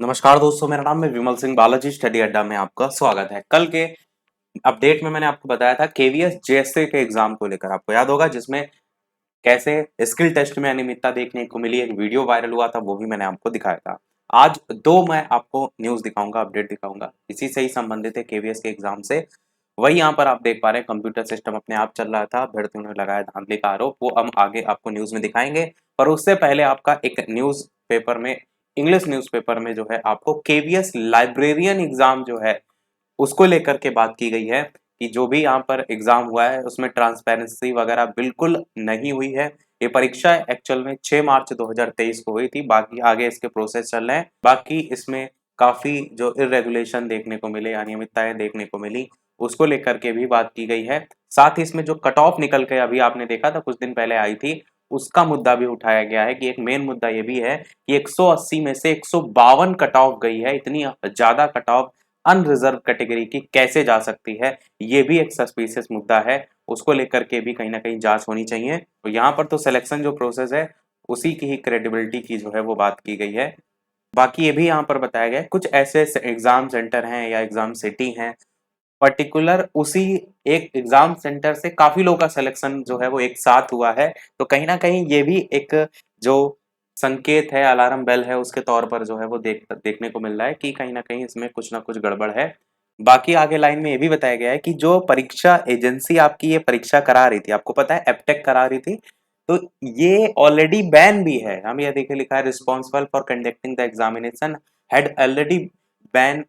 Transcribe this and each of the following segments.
नमस्कार दोस्तों, मेरा नाम है विमल सिंह बालाजी। स्टडी अड्डा में आपका स्वागत है। कल के अपडेट में मैंने आपको बताया था केवीएस जेएसए के एग्जाम को लेकर। आपको याद होगा, जिसमें कैसे स्किल टेस्ट में अनियमितता देखने को मिली, एक वीडियो वायरल हुआ था, वो भी मैंने आपको दिखाया था। आज दो मैं आपको न्यूज दिखाऊंगा, अपडेट दिखाऊंगा, इसी से ही संबंधित है केवीएस के एग्जाम से। वही यहाँ पर आप देख पा रहे हैं, कंप्यूटर सिस्टम अपने आप चल रहा था, अभ्यर्थियों ने लगाया धांधली का आरोप, वो हम आगे आपको न्यूज में दिखाएंगे। पर उससे पहले आपका एक न्यूज पेपर में, इंग्लिश न्यूज़पेपर में जो है आपको केवीएस लाइब्रेरियन एग्जाम जो है उसको लेकर के बात की गई है कि जो भी यहाँ पर एग्जाम हुआ है उसमें ट्रांसपेरेंसी वगैरह बिल्कुल नहीं हुई है। ये परीक्षा एक्चुअल में 6 मार्च 2023 को हुई थी। बाकी आगे इसके प्रोसेस चल रहे हैं। बाकी इसमें काफी जो इरेगुलेशन देखने को मिले, अनियमितताएं देखने को मिली, उसको लेकर के भी बात की गई है। साथ ही इसमें जो कट ऑफ निकल के अभी आपने देखा था, कुछ दिन पहले आई थी, उसका मुद्दा भी उठाया गया है कि एक मेन मुद्दा ये भी है कि 180 में से 152 कट ऑफ गई है। इतनी ज्यादा कट ऑफ अनरिजर्व कैटेगरी की कैसे जा सकती है, ये भी एक सस्पिशियस मुद्दा है। उसको लेकर के भी कहीं ना कहीं जांच होनी चाहिए। तो यहाँ पर तो सिलेक्शन जो प्रोसेस है उसी की ही क्रेडिबिलिटी की जो है वो बात की गई है। बाकी ये भी यहाँ पर बताया गया है, कुछ ऐसे एग्जाम सेंटर हैं या एग्जाम सिटी हैं, पर्टिकुलर उसी एक एग्जाम सेंटर से काफी लोगों का सिलेक्शन जो है वो एक साथ हुआ है। तो कहीं ना कहीं ये भी एक जो संकेत है, अलार्म बेल है, उसके तौर पर जो है वो देखने को मिल रहा है कि कहीं ना कहीं इसमें कुछ ना कुछ गड़बड़ है। बाकी आगे लाइन में ये भी बताया गया है कि जो परीक्षा एजेंसी आपकी ये परीक्षा करा रही थी, आपको पता है एप्टेक करा रही थी, तो ये ऑलरेडी बैन भी है। हम ये देखिए, लिखा है responsible for conducting the examination had already ban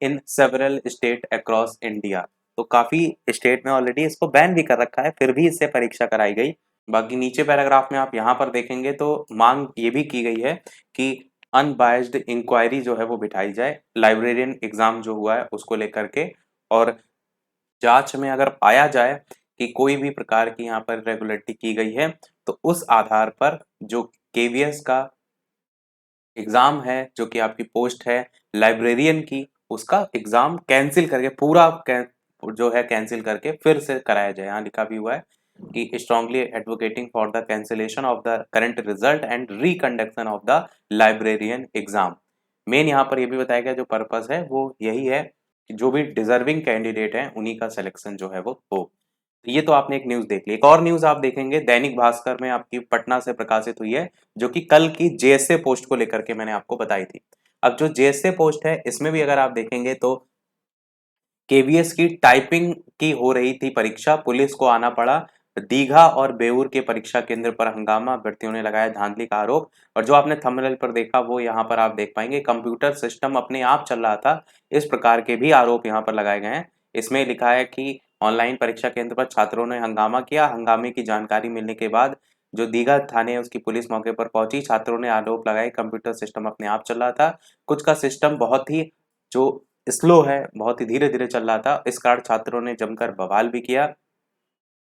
in several state across India. तो काफी स्टेट में ऑलरेडी इसको बैन भी कर रखा है, फिर भी इससे परीक्षा कराई गई। बाकी नीचे पैराग्राफ में आप यहाँ पर देखेंगे तो मांग ये भी की गई है कि अनबायस्ड इंक्वायरी जो है वो बिठाई जाए लाइब्रेरियन एग्जाम जो हुआ है उसको लेकर के। और जांच में अगर पाया जाए कि कोई भी प्रकार की यहाँ पर रेगुलरिटी की गई है, तो उस आधार पर जो केवीएस का एग्जाम है, जो कि आपकी पोस्ट है लाइब्रेरियन की, उसका एग्जाम कैंसिल करके जो है कैंसिल करके फिर से कराया जाए। यहाँ लिखा भी हुआ है कि strongly advocating for the cancellation of the current result and reconduction of the librarian exam. मेन यहाँ पर यह भी बताया गया, जो पर्पस है वो यही है कि जो भी डिजर्विंग कैंडिडेट है उन्हीं का सिलेक्शन जो है वो हो। ये तो आपने एक न्यूज देख ली। एक और न्यूज आप देखेंगे दैनिक भास्कर में, आपकी पटना से प्रकाशित हुई है, जो कि कल की जेएसए पोस्ट को लेकर के मैंने आपको बताई थी। अब जो जेएसए पोस्ट है इसमें भी अगर आप देखेंगे तो केवीएस की टाइपिंग की हो रही थी परीक्षा, पुलिस को आना पड़ा। दीघा और बेउर के परीक्षा केंद्र पर हंगामा, अभ्यर्थियों ने लगाया धांधली का आरोप। और जो आपने थंबनेल पर देखा वो यहाँ पर आप देख पाएंगे, कंप्यूटर सिस्टम अपने आप चल रहा था, इस प्रकार के भी आरोप यहाँ पर लगाए गए हैं। इसमें लिखा है कि ऑनलाइन परीक्षा केंद्र पर छात्रों ने हंगामा किया। हंगामे की जानकारी मिलने के बाद जो दीघा थाने है उसकी पुलिस मौके पर पहुंची। छात्रों ने आरोप लगाए कंप्यूटर सिस्टम अपने आप चल रहा था, कुछ का सिस्टम बहुत ही जो स्लो है, बहुत ही धीरे धीरे चल रहा था। इस कारण छात्रों ने जमकर बवाल भी किया।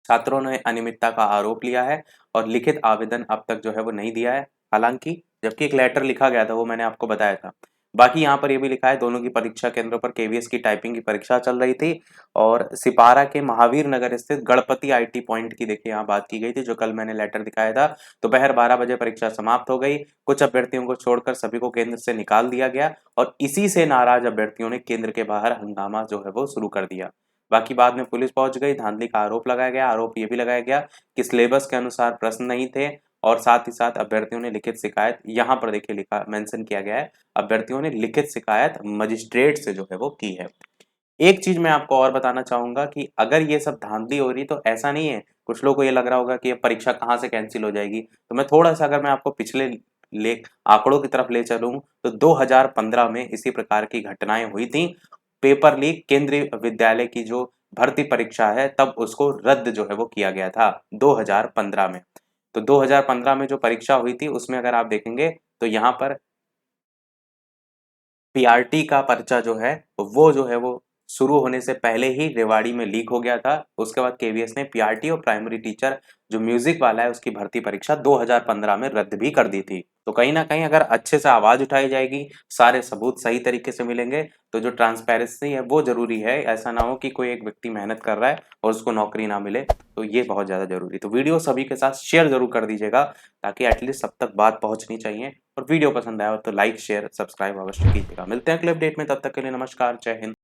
छात्रों ने अनियमितता का आरोप लिया है और लिखित आवेदन अब तक जो है वो नहीं दिया है, हालांकि जबकि एक लेटर लिखा गया था, वो मैंने आपको बताया था। बाकी यहाँ पर ये भी लिखा है, दोनों की परीक्षा केंद्रों पर केवीएस की टाइपिंग की परीक्षा चल रही थी। और सिपारा के महावीर नगर स्थित गणपति आईटी पॉइंट की देखिए यहाँ बात की गई थी, जो कल मैंने लेटर दिखाया था। दोपहर 12 बजे परीक्षा समाप्त हो गई। कुछ अभ्यर्थियों को छोड़कर सभी को केंद्र से निकाल दिया गया और इसी से नाराज अभ्यर्थियों ने केंद्र के बाहर हंगामा जो है वो शुरू कर दिया। बाकी बाद में पुलिस पहुंच गई, धांधली का आरोप लगाया गया। आरोप ये भी लगाया गया कि सिलेबस के अनुसार प्रश्न नहीं थे और साथ ही साथ अभ्यर्थियों ने लिखित शिकायत, यहाँ पर देखिए लिखा मेंशन किया गया है, अभ्यर्थियों ने लिखित शिकायत मजिस्ट्रेट से जो है वो की है। एक चीज मैं आपको और बताना चाहूंगा कि अगर ये सब धांधली हो रही तो ऐसा नहीं है, कुछ लोगों को ये लग रहा होगा कि ये परीक्षा कहाँ से कैंसिल हो जाएगी। तो मैं थोड़ा सा, अगर मैं आपको पिछले ले आंकड़ों की तरफ ले चलूं तो 2015 में इसी प्रकार की घटनाएं हुई थी। पेपर लीक, केंद्रीय विद्यालय की जो भर्ती परीक्षा है तब उसको रद्द जो है वो किया गया था 2015 में। तो 2015 में जो परीक्षा हुई थी उसमें अगर आप देखेंगे तो यहाँ पर पीआरटी का पर्चा जो है वो शुरू होने से पहले ही रेवाड़ी में लीक हो गया था। उसके बाद केवीएस ने पीआरटी और प्राइमरी टीचर जो म्यूजिक वाला है उसकी भर्ती परीक्षा 2015 में रद्द भी कर दी थी। तो कहीं ना कहीं अगर अच्छे से आवाज उठाई जाएगी, सारे सबूत सही तरीके से मिलेंगे, तो जो ट्रांसपेरेंसी है वो जरूरी है। ऐसा ना हो कि कोई एक व्यक्ति मेहनत कर रहा है और उसको नौकरी ना मिले, तो ये बहुत ज्यादा जरूरी। तो वीडियो सभी के साथ शेयर जरूर कर दीजिएगा, ताकि एटलीस्ट सब तक बात पहुंचनी चाहिए। और वीडियो पसंद आया हो तो लाइक शेयर सब्सक्राइब अवश्य कीजिएगा। मिलते हैं अगले अपडेट में, तब तक के लिए नमस्कार, जय हिंद।